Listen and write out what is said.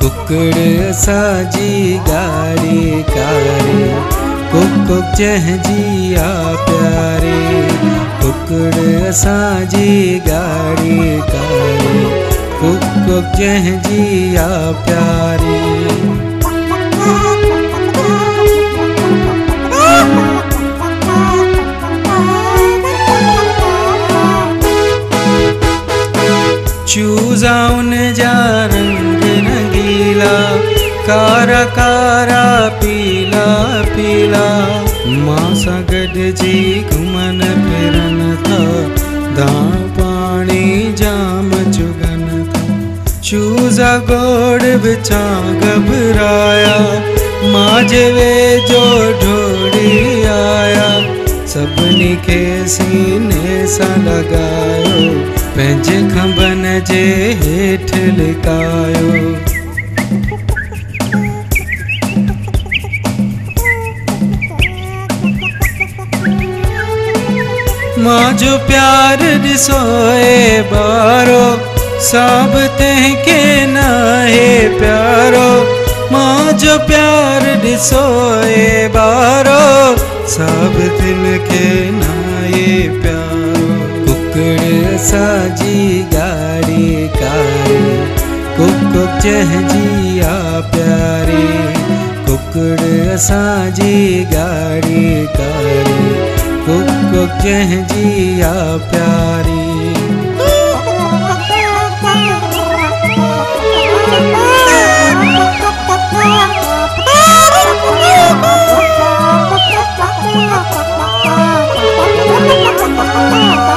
कुकड़ साजी गाड़ी कारी कुक चहजिया प्यारे कुकड़ साजी गाड़ी कारी कुक चहजिया प्यारे चूजा उन जा रंग नगीला कारा कारा पीला पीला मां सां गॾिजी घुमन फिरन था दाण पाणी जाम चुगन था चूजा गोड़ बिछा घबराया मां जे वेझो ढोड़ी आया सभिनी खे सीने सां लॻायो पंहिंजे खंभन जे हेठि लिकायो मां जो प्यार ॾिसो ए ॿारो साब तंहिंखे न आहे प्यारो मां जो प्यार ॾिसो ए ॿारो साब तिनखे न आहे प्यारो कुकड़ साजी गाड़ी कारी कुक चहजिया प्यारी कुकड़ साजी गाड़ी कारी कुक चहजिया प्यारी Oh,